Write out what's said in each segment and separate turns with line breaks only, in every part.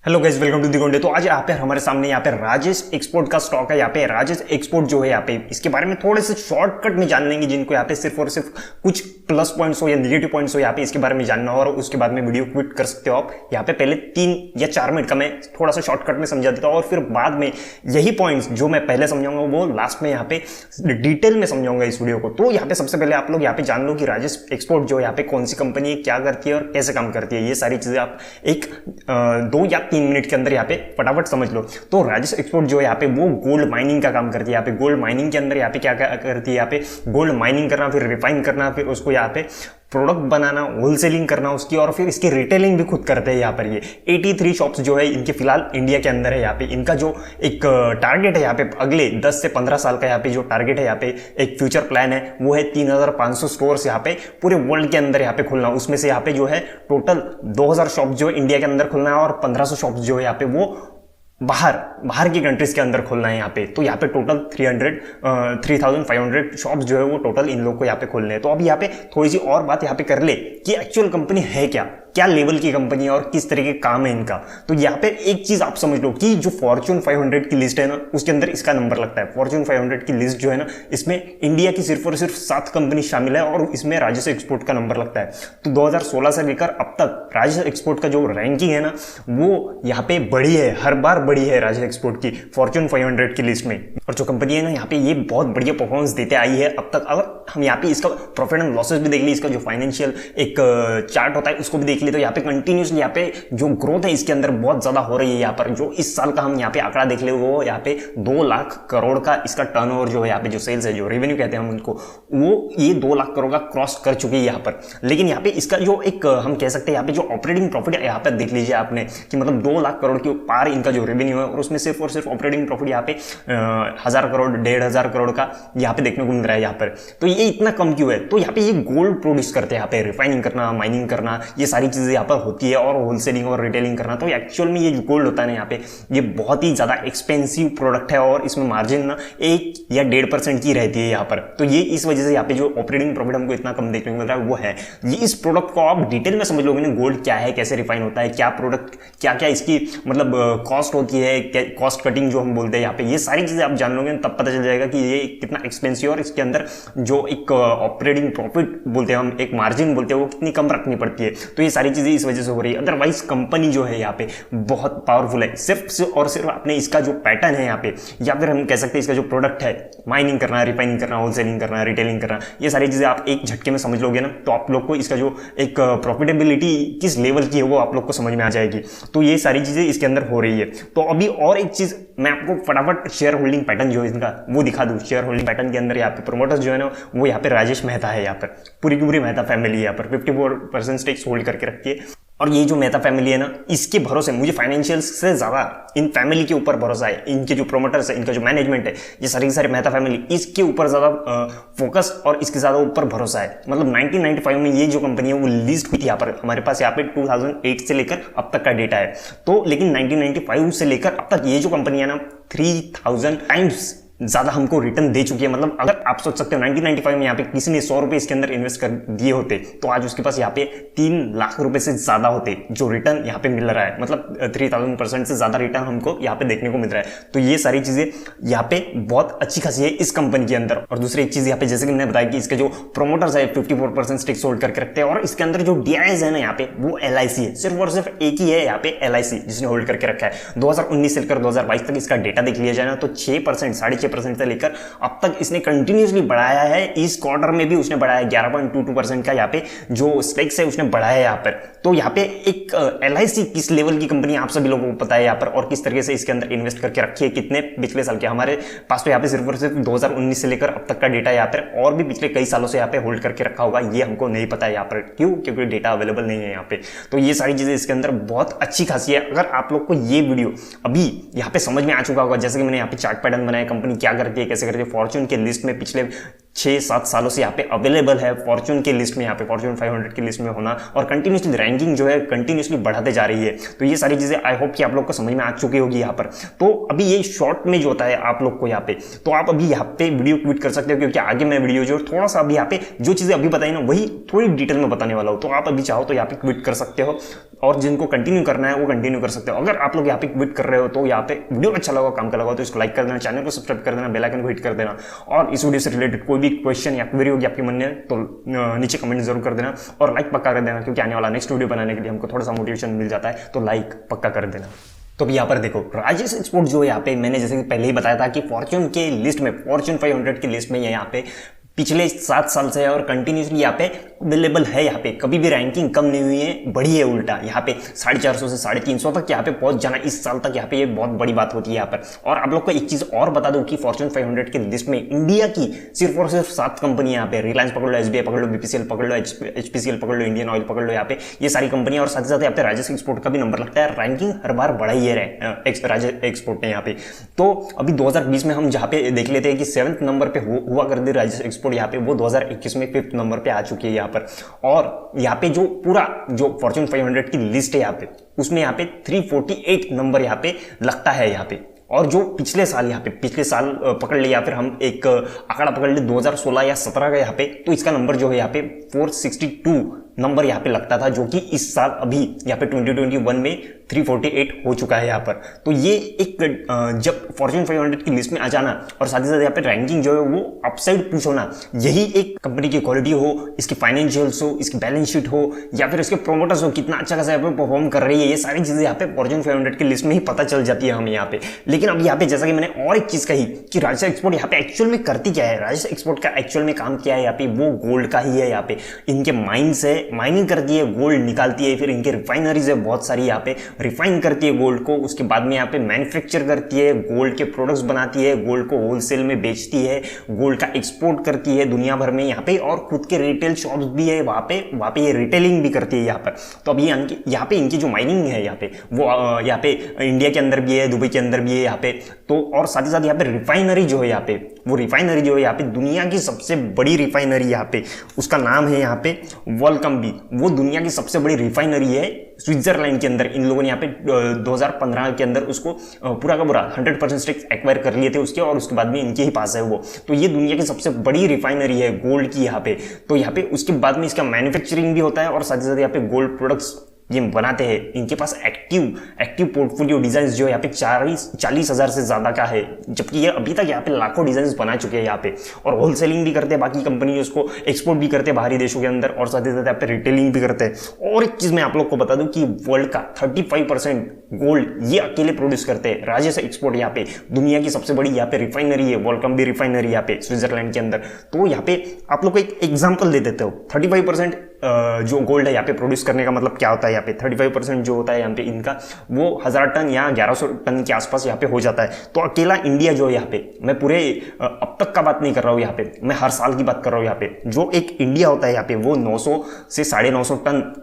Hello guys, welcome to the गोंडे। तो आज यहाँ पे हमारे सामने यहाँ पे राजेश एक्सपोर्ट का स्टॉक है। यहाँ पे राजेश एक्सपोर्ट जो है यहाँ पे इसके बारे में थोड़े से शॉर्टकट में जान लेंगे, जिनको यहाँ पे सिर्फ और सिर्फ कुछ प्लस पॉइंट्स हो या नेगेटिव पॉइंट्स हो यहाँ पे इसके बारे में जानना हो, और उसके बाद में वीडियो क्विट कर सकते हो आप। यहाँ पे पहले 3 या 4 मिनट का मैं थोड़ा सा शॉर्टकट में समझा देता हूँ, और फिर बाद में यही पॉइंट्स जो मैं पहले समझाऊंगा वो लास्ट में यहाँ पे डिटेल में समझाऊंगा इस वीडियो को। तो यहाँ पे सबसे पहले आप लोग यहाँ पे जान लो कि राजेश एक्सपोर्ट जो यहाँ पे कौन सी कंपनी है, क्या करती है और कैसे काम करती है। ये सारी चीजें आप एक 2 या 3 मिनट के अंदर यहाँ पे फटाफट समझ लो। तो राजेश एक्सपोर्ट जो है यहाँ पे वो गोल्ड माइनिंग का काम करती है। यहाँ पे गोल्ड माइनिंग के अंदर यहाँ पे क्या करती है, यहाँ पे गोल्ड माइनिंग करना, फिर रिफाइन करना, फिर उसको यहाँ पे प्रोडक्ट बनाना, होलसेलिंग करना उसकी, और फिर इसकी रिटेलिंग भी खुद करते हैं यहाँ पर। ये 83 शॉप्स जो है इनके फिलहाल इंडिया के अंदर है। यहाँ पे इनका जो एक टारगेट है यहाँ पे अगले 10 से 15 साल का यहाँ पे जो टारगेट है, यहाँ पे एक फ्यूचर प्लान है, वो है 3500 स्टोर्स यहाँ पे पूरे वर्ल्ड के अंदर यहाँ पे खुलना। उसमें से यहाँ पे जो है टोटल 2000 शॉप जो है इंडिया के अंदर खुलना है, और 1500 शॉप जो है यहाँ पे वो बाहर की कंट्रीज के अंदर खोलना है यहाँ पे। तो यहाँ पे टोटल 3500 शॉप्स जो है वो टोटल इन लोग को यहाँ पे खोलने हैं। तो अब यहाँ पे थोड़ी सी और बात यहाँ पे कर ले कि एक्चुअल कंपनी है क्या लेवल की कंपनी है और किस तरह के काम है इनका। तो यहाँ पे एक चीज आप समझ लो कि जो फॉर्च्यून 500 की लिस्ट है ना, उसके अंदर इसका नंबर लगता है। फॉर्च्यून 500 की लिस्ट जो है ना, इसमें इंडिया की सिर्फ और सिर्फ 7 कंपनी शामिल है, और इसमें राजेश एक्सपोर्ट का नंबर लगता है। तो 2016 से लेकर अब तक राजेश एक्सपोर्ट का जो रैंकिंग है ना, वो यहाँ पे बढ़ी है, हर बार बढ़ी है राजेश एक्सपोर्ट की फॉर्च्यून 500 की लिस्ट में। और जो कंपनी है ना यहाँ पे, ये बहुत बढ़िया परफॉर्मेंस देते आई है अब तक। अगर हम यहाँ पे इसका प्रॉफिट एंड लॉसेस भी देख ली, इसका जो फाइनेंशियल एक चार्ट होता है उसको भी देख ली, तो यहाँ पे कंटिन्यूसली यहाँ पे जो ग्रोथ है इसके अंदर बहुत ज्यादा हो रही है। यहाँ पर जो इस साल का हम यहाँ पे आंकड़ा देख ले, वो यहाँ पे 2 लाख करोड़ का इसका टर्नओवर जो है यहाँ पे, जो सेल्स है, जो रेवेन्यू कहते हैं हम उनको, वो ये 2 लाख करोड़ का क्रॉस कर चुकी है यहाँ पर। लेकिन यहाँ पे इसका जो एक हम कह सकते हैं यहाँ पे जो ऑपरेटिंग प्रॉफिट यहाँ पे देख लीजिए आपने कि मतलब 2 लाख करोड़ के पार इनका जो रेवेन्यू है, और उसमें सिर्फ और सिर्फ ऑपरेटिंग प्रॉफिट यहाँ पे 1000 करोड़ 1500 करोड़ का यहाँ पे देखने को मिल रहा है यहाँ पर। तो ये इतना कम क्यों है? तो यहाँ पे ये गोल्ड प्रोड्यूस करते हैं यहाँ पे, रिफाइनिंग करना, माइनिंग करना, ये सारी चीजें यहाँ पर होती है, और होलसेलिंग और रिटेलिंग करना। तो एक्चुअल में ये जो गोल्ड होता है ना यहाँ पे, ये बहुत ही ज्यादा एक्सपेंसिव प्रोडक्ट है, और इसमें मार्जिन ना 1 या 1.5% की रहती है यहाँ पर। तो ये इस वजह से यहाँ पे जो ऑपरेटिंग प्रॉफिट हमको इतना कम देखने को मिल रहा है वो है। ये इस प्रोडक्ट को आप डिटेल में समझ लोगे ना, गोल्ड क्या है, कैसे रिफाइन होता है, क्या प्रोडक्ट, क्या क्या इसकी मतलब कॉस्ट होती है, कॉस्ट कटिंग जो हम बोलते हैं यहाँ पे, ये सारी चीजें आप जान लोगे तब पता चल जाएगा कि ये कितना एक्सपेंसिव, और इसके अंदर जो एक ऑपरेटिंग प्रॉफिट बोलते हैं हम, एक मार्जिन बोलते हैं, वो कितनी कम रखनी पड़ती है। तो ये सारी चीजें इस वजह से हो रही है। अदरवाइज कंपनी जो है यहाँ पे बहुत पावरफुल है। सिर्फ और सिर्फ अपने इसका जो पैटर्न है यहाँ पे, या फिर हम कह सकते हैं इसका जो प्रोडक्ट है, माइनिंग करना, रिफाइनिंग करना, होलसेलिंग करना, रिटेलिंग करना, ये सारी चीजें आप एक झटके में समझ लोगे ना, तो आप लोग को इसका जो एक प्रॉफिटेबिलिटी किस लेवल की है वो आप लोग को समझ में आ जाएगी। तो ये सारी चीजें इसके अंदर हो रही है। तो अभी और एक चीज मैं आपको फटाफट शेयर होल्डिंग पैटर्न जो है इनका वो दिखा दूं। शेयर होल्डिंग पैटर्न के अंदर यहाँ पे प्रोमोटर्स जो है ना, वो यहाँ पे राजेश मेहता है। यहाँ पर पूरी की पूरी मेहता फैमिली यहाँ पर 54% स्टेक्स होल्ड करके रखती है। और ये जो मेहता फैमिली है ना, इसके भरोसे मुझे फाइनेंशियल से ज्यादा इन फैमिली के ऊपर भरोसा है। इनके जो प्रोमोटर्स है, इनका जो मैनेजमेंट है, ये सारी मेहता फैमिली, इसके ऊपर ज्यादा फोकस और इसके ज्यादा ऊपर भरोसा है। मतलब 1995 में ये जो कंपनी है वो लिस्ट हुई थी यहाँ पर हमारे पास। यहाँ पे 2008 से लेकर अब तक का डेटा है। तो लेकिन 1995 से लेकर अब तक ये जो कंपनी है ना, 3000 टाइम्स ज्यादा हमको रिटर्न दे चुकी है। मतलब अगर आप सोच सकते हो 1995 में यहाँ पे किसी ने 100 रुपए इसके अंदर इन्वेस्ट कर दिए होते, तो आज उसके पास यहाँ पे 3 लाख रुपए से ज्यादा होते जो रिटर्न यहाँ पे मिल रहा है। मतलब 3000% से ज्यादा रिटर्न हमको यहाँ पे देखने को मिल रहा है। तो ये सारी चीजें यहाँ पे बहुत अच्छी खासी है इस कंपनी के अंदर। और दूसरी एक चीज यहाँ पे, जैसे कि मैंने बताया कि इसके जो प्रोमोटर्स है 54% स्टेक्स होल्ड करके रखते हैं, और इसके अंदर जो डीआईएस है ना यहाँ पे, वो LIC है। सिर्फ और सिर्फ एक ही है यहाँ पे LIC जिसने होल्ड करके रखा है। 2019 से लेकर 2022 तक इसका डेटा देख लिया जाए ना, तो 6% 6.5% से लेकर अब तक इसने कंटिन्यूसली बढ़ाया है। इस क्वार्टर में भी उसने बढ़ाया 11.22% का यहाँ पे जो स्टेक्स है उसने बढ़ाया है यहाँ पर। तो यहाँ पे एक LIC किस लेवल की कंपनी आप सभी लोगों को पता है यहाँ पर, और किस तरीके से इसके अंदर इन्वेस्ट करके रखी है, कितने पिछले साल के। हमारे पास तो यहाँ पे सिर्फ और सिर्फ 2019 से लेकर अब तक का डेटा यहाँ पर, और भी पिछले कई सालों से यहाँ पे होल्ड करके रखा होगा, ये हमको नहीं पता है यहाँ पर। क्यों? क्योंकि डेटा अवेलेबल नहीं है यहाँ पे। तो ये सारी चीजें इसके अंदर बहुत अच्छी खासी है। अगर आप लोग को ये वीडियो अभी यहाँ पे समझ में आ चुका होगा, जैसे कि मैंने यहाँ पे चार्ट पैटर्न बनाया, कंपनी क्या करती है, कैसे करती है, फॉर्च्यून के लिस्ट में पिछले 6-7 सालों से यहाँ पे अवेलेबल है, फॉर्च्यून की लिस्ट में, यहाँ पे फॉर्च्यून 500 की लिस्ट में होना, और कंटिन्यूसली रैंकिंग जो है कंटिन्यूसली बढ़ाते जा रही है। तो ये सारी चीजें आई होप कि आप लोग को समझ में आ चुकी होगी यहाँ पर। तो अभी ये शॉर्ट में जो होता है आप लोग को यहाँ पे, तो आप अभी यहाँ पे वीडियो क्विट कर सकते हो, क्योंकि आगे मैं वीडियो जो थोड़ा सा अभी यहाँ पे जो चीजें अभी बताई ना, वही थोड़ी डिटेल में बताने वाला हूँ। तो आप अभी चाहो तो यहाँ पे क्विट कर सकते हो, और जिनको कंटिन्यू करना है वो कंटिन्यू कर सकते हो। अगर आप लोग यहाँ पे क्विट कर रहे हो तो यहाँ पे वीडियो अच्छा लगा, काम का लगा तो इसको लाइक कर देना, चैनल को सब्सक्राइब कर देना, बेल आइकन को हिट कर देना, और इस वीडियो से रिलेटेड कोई भी क्वेश्चन या क्वेरी होगी आपके मन में तो नीचे कमेंट जरूर कर देना और लाइक पक्का कर देना, क्योंकि आने वाला नेक्स्ट वीडियो बनाने के लिए हमको थोड़ा सा मोटिवेशन मिल जाता है, तो लाइक पक्का कर देना। तो अभी यहाँ पर देखो राजेश एक्सपोर्ट जो है यहाँ पे मैंने जैसे कि पहले ही बताया था कि फॉर्च्यून के लिस्ट में, फॉर्च्यून 500 की लिस्ट में यहाँ पे पिछले 7 साल से है और कंटिन्यूसली यहाँ पे अवेलेबल है। यहाँ पे कभी भी रैंकिंग कम नहीं हुई है, बढ़ी है उल्टा। यहाँ पे 450 से 350 तक यहाँ पे पहुंच जाना इस साल तक यहाँ पे ये बहुत बड़ी बात होती है यहाँ पर। और आप लोग को एक चीज और बता दूं कि फॉर्च्यून 500 की लिस्ट में इंडिया की सिर्फ और सिर्फ 7 कंपनी यहाँ पे, रिलायंस पकड़ लो, एसबीआई पकड़ लो, बीपीसीएल पकड़ लो, एचपीसीएल पकड़ लो, इंडियन ऑयल पकड़ लो, यहाँ पे ये सारी कंपनियां, और साथ ही साथ यहाँ पे राजेश एक्सपोर्ट का भी नंबर लगता है। रैंकिंग हर बार बढ़ा ही है राजेश एक्सपोर्ट ने यहाँ पे। तो अभी 2020 में हम जहाँ पे देख लेते हैं कि 7th नंबर पे हुआ कर दे राजेश एक्सपोर्ट यहाँ पे, वो 2021 में 5th नंबर पे आ चुकी है यहाँ पर। और यहाँ पे जो पूरा जो फॉर्च्यून 500 की लिस्ट है यहाँ पे, उसमें यहाँ पे 348 नंबर यहाँ पे लगता है यहाँ पे। और जो पिछले साल पकड़ ले, या फिर हम एक आंकड़ा पकड़ ले 2016 या 17 का यहाँ पे, तो इसका नंबर जो है यहाँ पे 462 नंबर यहाँ पे लगता था, जो कि इस साल अभी यहाँ पे 2021 में 348 हो चुका है यहाँ पर। तो ये एक जब फॉर्च्यून 500 की लिस्ट में आ जाना और साथ ही साथ यहाँ पे रैंकिंग जो है वो अपसाइड पुश होना, यही एक कंपनी की क्वालिटी हो, इसकी फाइनेंशियल्स हो, इसकी बैलेंस शीट हो, या फिर इसके प्रोमोटर्स हो, कितना अच्छा खासा यहाँ पे परफॉर्म कर रही है, ये सारी चीजें यहाँ पे फॉर्च्यून 500 की लिस्ट में ही पता चल जाती है हमें यहाँ पे। लेकिन अब यहाँ पे जैसा कि मैंने और एक चीज कही कि राजेश एक्सपोर्ट यहाँ पे एक्चुअल में करती क्या है, राजेश एक्सपोर्ट का एक्चुअल में काम क्या है यहाँ पे, वो गोल्ड का ही है। यहाँ पे इनके माइंस है, माइनिंग करती है, गोल्ड निकालती है, फिर इनके रिफाइनरीज है बहुत सारी, यहाँ पे रिफाइन करती है गोल्ड को, उसके बाद में यहाँ पे मैन्युफैक्चर करती है, गोल्ड के प्रोडक्ट्स बनाती है, गोल्ड को होलसेल में बेचती है, गोल्ड का एक्सपोर्ट करती है दुनिया भर में यहाँ पे, और खुद के रिटेल शॉप्स भी है वहाँ पे ये रिटेलिंग भी करती है यहाँ पर। तो अभी यहाँ पे इनकी जो माइनिंग है यहाँ पे, वो यहाँ पे इंडिया के अंदर भी है, दुबई के अंदर भी है यहाँ पे। तो और साथ ही साथ यहाँ पे रिफाइनरी जो है यहाँ पे, वो रिफाइनरी जो है यहाँ पे दुनिया की सबसे बड़ी रिफाइनरी यहाँ पे, उसका नाम है यहाँ पे वोल्कम्बी, वो दुनिया की सबसे बड़ी रिफाइनरी है स्विट्जरलैंड के अंदर। इन लोगों ने यहाँ पे 2015 के अंदर उसको पूरा का पूरा 100% स्टेक्स एक्वायर कर लिए थे उसके, और उसके बाद में इनके ही पास है वो। तो ये दुनिया की सबसे बड़ी रिफाइनरी है गोल्ड की यहाँ पे। तो यहाँ पे उसके बाद में इसका मैन्युफैक्चरिंग भी होता है, और साथ ही साथ यहाँ पे गोल्ड प्रोडक्ट्स ये बनाते हैं। इनके पास एक्टिव पोर्टफोलियो डिजाइन जो यहाँ पे 40,000 से ज्यादा का है, जबकि ये अभी तक यहाँ पे लाखों डिजाइन बना चुके हैं यहाँ पे। और होलसेलिंग भी करते हैं, बाकी कंपनी उसको एक्सपोर्ट भी करते हैं बाहरी देशों के अंदर, और साथ ही साथ यहाँ पे रिटेलिंग भी करते हैं। और एक चीज मैं आप लोग को बता दूं कि वर्ल्ड का 35% गोल्ड ये अकेले प्रोड्यूस करते हैं राजेश एक्सपोर्ट। यहाँ पे दुनिया की सबसे बड़ी यहाँ पे रिफाइनरी है, वोल्कम्बी रिफाइनरी यहाँ पे स्विट्जरलैंड के अंदर। तो यहाँ पे आप लोग को एक एग्जाम्पल दे देते हो, 35% जो गोल्ड है यहाँ पे प्रोड्यूस करने का मतलब क्या होता है। यहाँ पे 35% जो होता है यहाँ पे इनका, वो 1000 टन या 1100 टन के आसपास यहाँ पे हो जाता है। तो अकेला इंडिया जो है यहाँ पे, मैं पूरे अब तक का बात नहीं कर रहा हूँ यहाँ पे, मैं हर साल की बात कर रहा हूँ यहाँ पे, जो एक इंडिया होता है यहाँ पे, वो 900 से 950 टन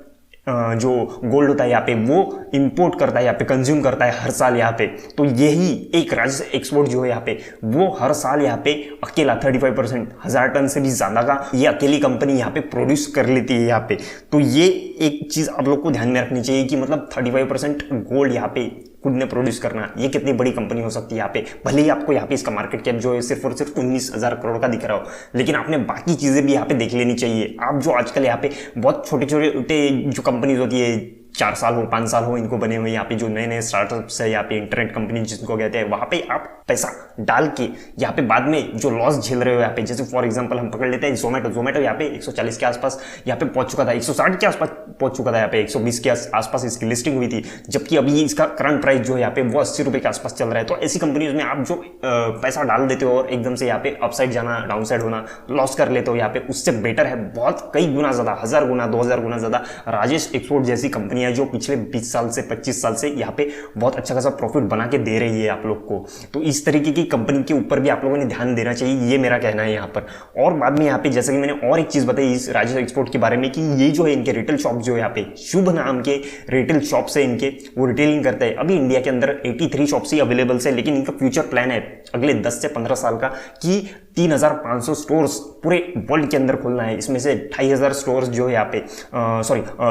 जो गोल्ड होता है यहाँ पे वो इंपोर्ट करता है, यहाँ पे कंज्यूम करता है हर साल यहाँ पे। तो यही एक राजेश एक्सपोर्ट जो है यहाँ पे, वो हर साल यहाँ पे अकेला 35% 1000 टन से भी ज्यादा का ये अकेली कंपनी यहाँ पे प्रोड्यूस कर लेती है यहाँ पे। तो ये एक चीज आप लोग को ध्यान में रखनी चाहिए कि मतलब 35% गोल्ड यहाँ पे खुद ने प्रोड्यूस करना, ये कितनी बड़ी कंपनी हो सकती है यहाँ पे। भले ही आपको यहाँ पे इसका मार्केट कैप जो है सिर्फ और सिर्फ 19,000 करोड़ का दिख रहा हो, लेकिन आपने बाकी चीजें भी यहाँ पे देख लेनी चाहिए। आप जो आजकल यहाँ पे बहुत छोटे छोटे जो कंपनीज होती है, 4 साल हो 5 साल हो इनको बने हुए, यहाँ पे जो नए नए स्टार्टअप्स है यहाँ पे, इंटरनेट कंपनी जिनको कहते हैं, वहां पे आप पैसा डाल के यहाँ पे बाद में जो लॉस झेल रहे हो यहाँ पे, जैसे फॉर एग्जांपल हम पकड़ लेते हैं जोमेटो यहाँ पे 140 के आसपास यहाँ पे पहुंच चुका था, 160 के आसपास पहुंच चुका था, यहाँ पे 120 के आसपास इसकी लिस्टिंग हुई थी, जबकि अभी इसका करंट प्राइस जो है यहाँ पे वो 80 रुपए के आसपास चल रहा है। तो ऐसी कंपनीज में आप जो पैसा डाल देते हो और एकदम से यहाँ पे अपसाइड जाना, डाउनसाइड होना, लॉस कर लेते हो यहाँ पे, उससे बेटर है बहुत कई गुना ज्यादा, 1000 गुना 2000 गुना ज्यादा राजेश एक्सपोर्ट जैसी कंपनी है, जो पिछले 20 साल से 25 साल से यहाँ पे बहुत अच्छा खासा प्रॉफिट बना के दे रही है आप लोग को। तो इस तरीके की कंपनी के ऊपर भी आप लोगों ने ध्यान देना चाहिए, ये मेरा कहना है यहाँ पर। और बाद में यहाँ पे जैसे कि मैंने और एक चीज बताई इस राजेश एक्सपोर्ट के बारे में कि ये जो है इनके रिटेल शॉप जो है यहाँ पे, शुभ नाम के रिटेल शॉप से इनके, वो रिटेलिंग करते हैं। अभी इंडिया के अंदर 83 शॉप्स ही अवेलेबल है, लेकिन इनका फ्यूचर प्लान है अगले 10 से 15 साल का कि 3,500 स्टोर्स पूरे वर्ल्ड के अंदर खोलना है। इसमें से 2,500 स्टोर्स जो है यहाँ पे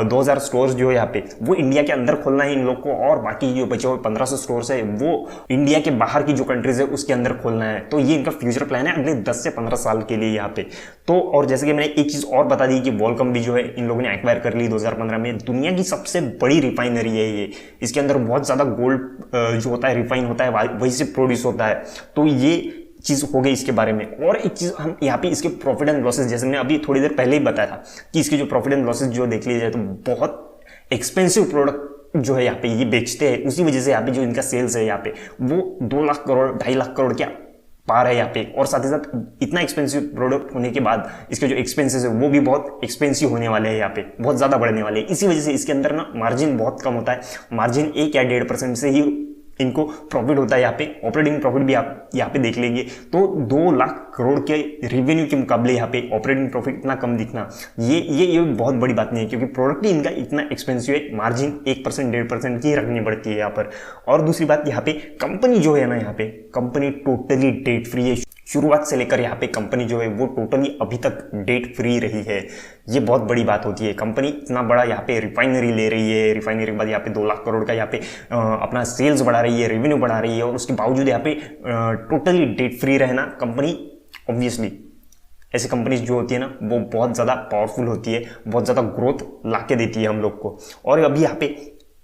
2,000 स्टोर्स जो है यहाँ पे वो इंडिया के अंदर खोलना है इन लोग को, और बाकी जो बचे हुए 1,500 स्टोर्स है वो इंडिया के बाहर की जो कंट्रीज है उसके अंदर खोलना है। तो ये इनका फ्यूचर प्लान है अगले 10 से 15 साल के लिए यहाँ पे। तो और जैसे कि मैंने एक चीज और बता दी कि वोल्कम भी जो है इन लोगों ने एक्वायर कर ली 2015 में। दुनिया की सबसे बड़ी रिफाइनरी है ये, इसके अंदर बहुत ज्यादा गोल्ड जो होता है रिफाइन होता है वही से प्रोड्यूस होता है। तो ये चीज हो गई इसके बारे में। और एक चीज हम यहाँ पे इसके प्रॉफिट एंड लॉसेस, जैसे मैंने अभी थोड़ी देर पहले ही बताया था कि इसके जो प्रॉफिट एंड लॉसेस जो देख लीजिए तो बहुत एक्सपेंसिव प्रोडक्ट जो है यहाँ पे ये बेचते हैं, उसी वजह से यहाँ पे जो इनका सेल्स है यहाँ पे वो 2 लाख करोड़ 2.5 लाख करोड़ क्या पार है यहाँ पे। और साथ ही साथ इतना एक्सपेंसिव प्रोडक्ट होने के बाद इसके जो एक्सपेंसेस है वो भी बहुत एक्सपेंसिव होने वाले हैं यहाँ पे, बहुत ज्यादा बढ़ने वाले हैं। इसी वजह से इसके अंदर ना मार्जिन बहुत कम होता है, मार्जिन 1 या 1.5% से ही इनको प्रॉफिट होता है यहाँ पे। ऑपरेटिंग प्रॉफिट भी आप यहाँ पे देख लेंगे तो 2 लाख करोड़ के रेवेन्यू के मुकाबले यहाँ पे ऑपरेटिंग प्रॉफिट इतना कम दिखना ये बहुत बड़ी बात नहीं है, क्योंकि प्रोडक्ट ही इनका इतना एक्सपेंसिव है। मार्जिन 1% 1.5% की रखनी पड़ती है यहाँ पर। और दूसरी बात यहाँ पे कंपनी जो है ना, यहाँ पे कंपनी टोटली डेट फ्री है। शुरुआत से लेकर यहाँ पे कंपनी जो है वो टोटली अभी तक डेट फ्री रही है। ये बहुत बड़ी बात होती है। कंपनी इतना बड़ा यहाँ पे रिफाइनरी ले रही है, रिफाइनरी के बाद यहाँ पे 2 लाख करोड़ का यहाँ पे अपना सेल्स बढ़ा रही है, रेवेन्यू बढ़ा रही है, और उसके बावजूद यहाँ पे टोटली डेट फ्री रहना कंपनी, ऑब्वियसली ऐसी कंपनीज जो होती है ना वो बहुत ज़्यादा पावरफुल होती है, बहुत ज़्यादा ग्रोथ ला के देती है हम लोग को। और अभी यहाँ पे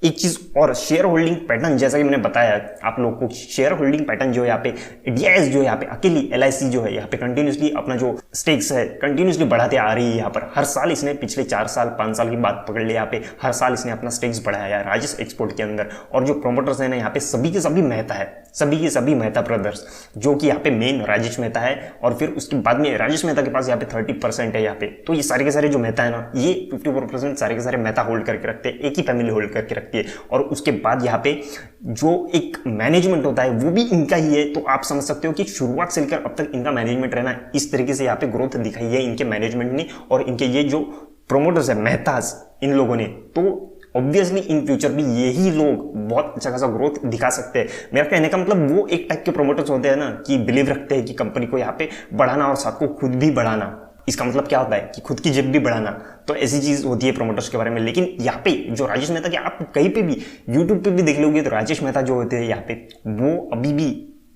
एक चीज और, शेयर होल्डिंग पैटर्न, जैसा कि मैंने बताया आप लोग को, शेयर होल्डिंग पैटर्न जो है यहाँ पे डीआईएस जो है यहाँ पे अकेली एलआईसी जो है यहाँ पे कंटिन्यूसली अपना जो स्टेक्स है कंटिन्यूसली बढ़ाते आ रही है। यहाँ पर हर साल इसने पिछले 4 साल 5 साल की बात पकड़ लिया, यहाँ पे हर साल इसने अपना स्टेक्स बढ़ाया है राजेश एक्सपोर्ट के अंदर। और जो प्रोमोटर्स है ना यहाँ पे सभी के सभी मेहता है, सभी के सभी मेहता ब्रदर्स, जो कि यहाँ पे मेन राजेश मेहता है, और फिर उसके बाद में राजेश मेहता के पास यहाँ पे 30% है यहाँ पे। तो ये सारे के सारे जो मेहता है ना, ये 54% सारे के सारे मेहता होल्ड करके रखते हैं, एक ही फैमिली होल्ड करके रखती है। और उसके बाद यहाँ पे जो एक मैनेजमेंट होता है वो भी इनका ही है। तो आप समझ सकते हो कि शुरुआत से लेकर अब तक इनका मैनेजमेंट रहना, इस तरीके से यहाँ पे ग्रोथ दिखाई है इनके मैनेजमेंट ने और इनके ये जो प्रोमोटर्स है मेहताज इन लोगों ने। तो ऑब्वियसली इन फ्यूचर भी यही लोग बहुत अच्छा खासा ग्रोथ दिखा सकते हैं। मेरा कहने का मतलब वो एक टाइप के प्रोमोटर्स होते हैं ना कि बिलीव रखते हैं कि कंपनी को यहाँ पे बढ़ाना और साथ को खुद भी बढ़ाना। इसका मतलब क्या होता है कि खुद की जेब भी बढ़ाना। तो ऐसी चीज होती है प्रोमोटर्स के बारे में। लेकिन यहाँ पे जो राजेश मेहता के आप कहीं पे भी यूट्यूब पे भी देख लोगे तो राजेश मेहता जो होते हैं यहाँ पे वो अभी भी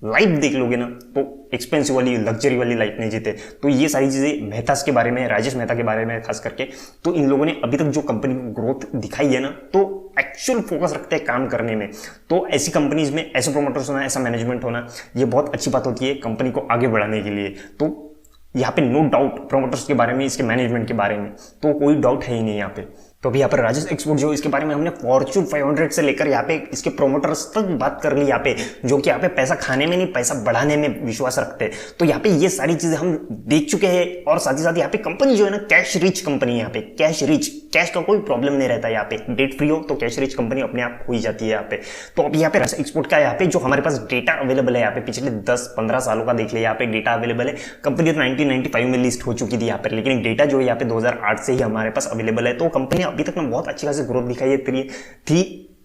लाइफ देख लोगे ना तो एक्सपेंसिव वाली लग्जरी वाली लाइफ नहीं जीते। तो ये सारी चीजें मेहताज के बारे में, राजेश मेहता के बारे में खास करके, तो इन लोगों ने अभी तक जो कंपनी को ग्रोथ दिखाई है ना तो एक्चुअल फोकस रखते हैं काम करने में। तो ऐसी कंपनीज में ऐसे प्रोमोटर्स होना, ऐसा मैनेजमेंट होना, ये बहुत अच्छी बात होती है कंपनी को आगे बढ़ाने के लिए। तो यहाँ पे नो डाउट प्रोमोटर्स के बारे में, इसके मैनेजमेंट के बारे में तो कोई डाउट है ही नहीं यहाँ पे। तो अभी यहाँ पर राजेश एक्सपोर्ट जो इसके बारे में हमने फॉर्च्यून 500 से लेकर यहाँ पे इसके प्रोमोटर्स तक बात कर ली यहाँ पे, जो कि यहाँ पे पैसा खाने में नहीं पैसा बढ़ाने में विश्वास रखते हैं। तो यहाँ पे ये सारी चीजें हम देख चुके हैं। और साथ ही साथ यहाँ पे कंपनी जो है ना कैश रिच कंपनी है, यहाँ पे कैश रिच, कैश का कोई प्रॉब्लम नहीं रहता यहाँ पे। डेट फ्री हो तो कैश रिच कंपनी अपने आप हो ही जाती है यहाँ पे। तो अभी यहाँ पे राजेश एक्सपोर्ट का यहाँ पे जो हमारे पास डेटा अवेलेबल है यहाँ पे पिछले 10-15 सालों का देख लिया यहाँ पे डेटा अवेलेबल है। कंपनी तो 1995 में लिस्ट हो चुकी थी यहाँ पर, लेकिन डेटा जो है यहाँ पे 2008 से ही हमारे पास अवेलेबल है। तो कंपनी अभी तक ना बहुत अच्छी खासी ग्रोथ दिखाई है,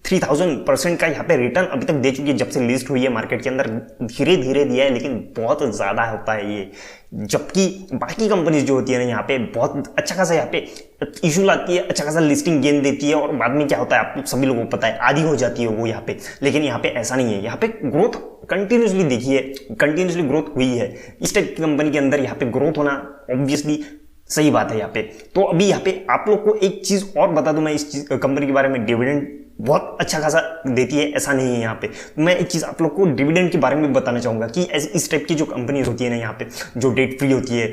3000% का यहाँ पे रिटर्न अभी तक दे चुकी है जब से लिस्ट हुई है मार्केट के अंदर। धीरे धीरे दिया है लेकिन बहुत ज्यादा होता है ये, जबकि बाकी कंपनीज जो होती है ना यहाँ पे बहुत अच्छा खासा यहाँ पे इशू लाती है, अच्छा खासा लिस्टिंग गेन देती है और बाद में क्या होता है आप सभी लोगों को पता है, आधी हो जाती है वो यहाँ पे। लेकिन यहाँ पे ऐसा नहीं है, यहाँ पे ग्रोथ कंटिन्यूसली देखिए, कंटिन्यूसली ग्रोथ हुई है। इस टाइप की कंपनी के अंदर यहाँ पे ग्रोथ होना ऑब्वियसली सही बात है यहाँ पे। तो अभी यहाँ पे आप लोग को एक चीज और बता दूं मैं इस कंपनी के बारे में, डिविडेंड बहुत अच्छा खासा देती है, ऐसा नहीं है यहाँ पे। मैं एक चीज आप लोग को डिविडेंड के बारे में बताना चाहूंगा कि इस टाइप की जो कंपनी होती है ना यहाँ पे, जो डेट फ्री होती है,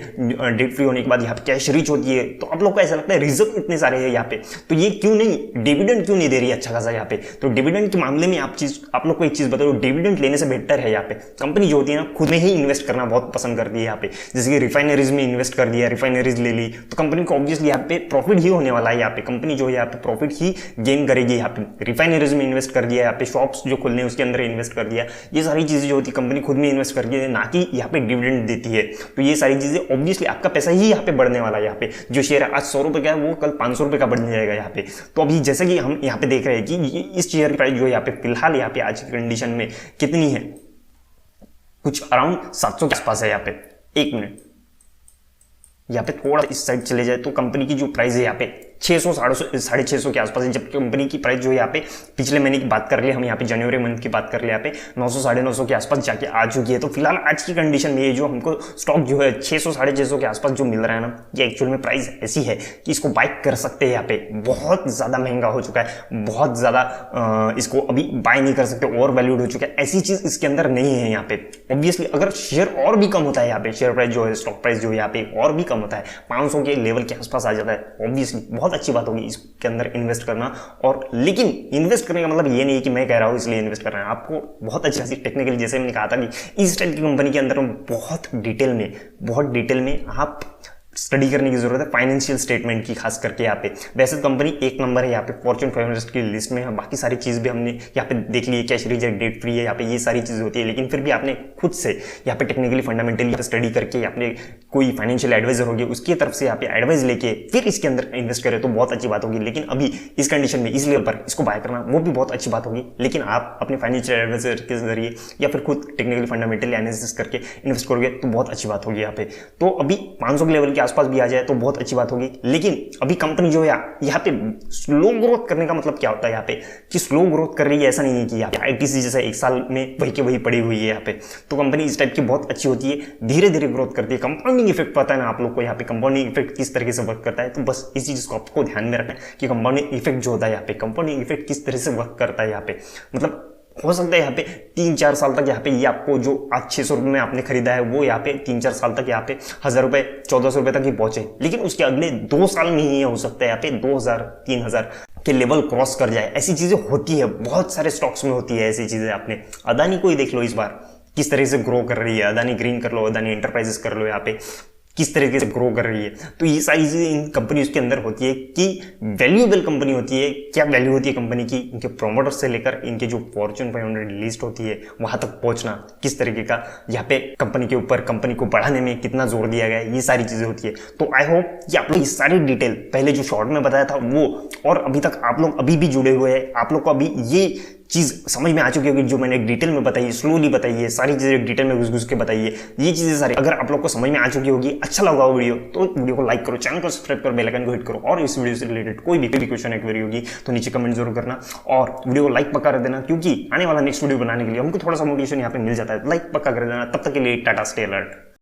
डेट फ्री होने के बाद यहाँ पे कैश रिच होती है, तो आप लोग को ऐसा लगता है रिजर्व इतने सारे हैं यहाँ पे, तो ये क्यों नहीं डिविडेंड क्यों नहीं दे रही है अच्छा खासा यहाँ पे। तो डिविडेंड के मामले में आप लोग को एक चीज बताओ, डिविडेंड लेने से बेहतर है यहाँ पे कंपनी जो होती है ना खुद में ही इन्वेस्ट करना बहुत पसंद करती है यहाँ पे। जैसे कि रिफाइनरीज में इन्वेस्ट कर दिया, रिफाइनरीज ले ली, तो कंपनी को ऑब्वियसली यहाँ पे प्रॉफिट ही होने वाला है। यहाँ पे कंपनी जो है यहाँ पे प्रॉफिट ही गेन करेगी। यहाँ पे रिफाइनरीज में इन्वेस्ट कर दिया, यहाँ पे शॉप्स जो खुलने हैं उसके अंदर इन्वेस्ट कर दिया, ये सारी चीजें जो होती है कंपनी खुद में इन्वेस्ट करती है, ना कि यहाँ पे डिविडेंड देती है। तो ये सारी चीजें ऑब्वियसली आपका पैसा ही यहाँ पे बढ़ने वाला है। यहाँ पे जो शेयर आज 100 रुपए का है वो कल 500 रुपए का बढ़ जाएगा यहाँ पे। तो अभी जैसे कि हम यहाँ पे देख रहे हैं कि इस शेयर की प्राइस जो है यहाँ पे फिलहाल यहाँ पे आज की कंडीशन में कितनी है, कुछ अराउंड 700 के आसपास है यहाँ पे। एक मिनट, यहाँ पे थोड़ा इस साइड चले जाए तो कंपनी की जो प्राइस है यहाँ पे 600 साढ़े 600 के आसपास है, जब कंपनी की प्राइस जो है यहाँ पे पिछले महीने की बात कर ले, हम यहाँ पे जनवरी मंथ की बात कर ले, यहाँ पे 900 साढ़े 900 के आसपास जाके आ चुकी है। तो फिलहाल आज की कंडीशन में ये जो हमको स्टॉक जो है 600 साढ़े 600 के आसपास जो मिल रहा है ना, ये एक्चुअल में प्राइस ऐसी है कि इसको बाय कर सकते हैं। यहाँ पे बहुत ज्यादा महंगा हो चुका है, बहुत ज्यादा इसको अभी बाय नहीं कर सकते, ओवर वैल्यूड हो चुका है, ऐसी चीज इसके अंदर नहीं है। यहाँ पे ऑब्वियसली अगर शेयर और भी कम होता है, यहाँ पे शेयर प्राइस जो है, स्टॉक प्राइस जो है यहाँ पे और भी कम होता है, 500 के लेवल के आसपास आ जाता है, ऑब्वियसली बहुत अच्छी बात होगी इसके अंदर इन्वेस्ट करना। और लेकिन इन्वेस्ट करने का मतलब ये नहीं कि मैं कह रहा हूं इसलिए इन्वेस्ट करना है, आपको बहुत अच्छी खासी टेक्निकली, जैसे मैंने कहा था कि इस टाइप की कंपनी के अंदर बहुत डिटेल में आप स्टडी करने की जरूरत है, फाइनेंशियल स्टेटमेंट की खास करके। यहाँ पे वैसे कंपनी एक नंबर है यहाँ पे फॉर्च्यून 500 की लिस्ट में, बाकी सारी चीज भी हमने यहाँ पे देख ली है, कैश रिजर्व, डेट फ्री है, यहाँ पे ये सारी चीज होती है। लेकिन फिर भी आपने खुद से यहाँ पे टेक्निकली फंडामेंटली स्टडी करके, आपने कोई फाइनेंशियल एडवाइजर होगी उसकी तरफ से यहाँ पे एडवाइस लेके फिर इसके अंदर इन्वेस्ट करें तो बहुत अच्छी बात होगी। लेकिन अभी इस कंडीशन में इस लेवल पर इसको बाय करना वो भी बहुत अच्छी बात होगी, लेकिन आप अपने फाइनेंशियल एडवाइजर के जरिए या फिर खुद टेक्निकली फंडामेंटली एनालिसिस करके इन्वेस्ट करोगे तो बहुत अच्छी बात होगी। यहाँ पे तो अभी 500 के लेवल के आसपास भी आ जाए तो बहुत अच्छी बात होगी। लेकिन अभी कंपनी जो है यहाँ पे स्लो ग्रोथ करने का मतलब क्या होता है यहाँ पे, कि स्लो ग्रोथ कर रही है, ऐसा नहीं है कि यहाँ पे आईटीसी जैसा एक साल में वही के वही पड़ी हुई है। यहाँ पे तो कंपनी इस टाइप की बहुत अच्छी होती है, धीरे धीरे ग्रोथ करती है। कंपाउंडिंग इफेक्ट पता है ना आप लोग को, यहाँ पे कंपाउंडिंग इफेक्ट किस तरीके से वर्क करता है, तो बस इस चीज को आपको ध्यान में रखना है कि कंपाउंडिंग इफेक्ट जो होता है यहाँ पे, कंपाउंडिंग इफेक्ट किस तरह से वर्क करता है यहाँ पे। मतलब हो सकता है यहाँ पे 3-4 साल तक यहाँ पे ये आपको जो आज 600 रुपये में आपने खरीदा है वो यहाँ पे 3-4 साल तक यहाँ पे 1000 रुपये 1400 रुपये तक ही पहुंचे, लेकिन उसके अगले 2 साल में ही हो सकता है यहाँ पे 2000-3000 के लेवल क्रॉस कर जाए। ऐसी चीजें होती है, बहुत सारे स्टॉक्स में होती है ऐसी चीजें। आपने अदानी को ही देख लो इस बार किस तरह से ग्रो कर रही है, अदानी ग्रीन कर लो, अदानी एंटरप्राइजेस कर लो, यहाँ पे किस तरीके से ग्रो कर रही है। तो ये सारी चीजें इन कंपनीज के अंदर होती है कि वैल्यूएबल कंपनी होती है। क्या वैल्यू होती है कंपनी की, इनके प्रोमोटर्स से लेकर इनके जो फॉर्च्यून 500 लिस्ट होती है वहां तक पहुंचना, किस तरीके का यहाँ पे कंपनी के ऊपर, कंपनी को बढ़ाने में कितना जोर दिया गया है, ये सारी चीजें होती है। तो आई होप कि आप लोग ये सारी डिटेल पहले जो शॉर्ट में बताया था वो, और अभी तक आप लोग अभी भी जुड़े हुए हैं, आप लोग को अभी ये चीज समझ में आ चुकी होगी जो मैंने डिटेल में बताई है, स्लोली बताई है, सारी चीजें डिटेल में घुस के बताई है। ये चीजें सारी अगर आप लोग को समझ में आ चुकी होगी, अच्छा लगा वीडियो तो वीडियो को लाइक करो, चैनल को सब्सक्राइब करो, बेल आइकन को हिट करो, और इस वीडियो से रिलेटेड कोई भी क्वेश्चन या क्वेरी होगी तो नीचे कमेंट जरूर करना, और वीडियो को लाइक पक्का कर देना, क्योंकि आने वाला नेक्स्ट वीडियो बनाने के लिए हमको थोड़ा सा मोटिवेशन यहाँ पे मिल जाता है। लाइक पक्का कर देना। तब तक के लिए टाटा, स्टे अलर्ट।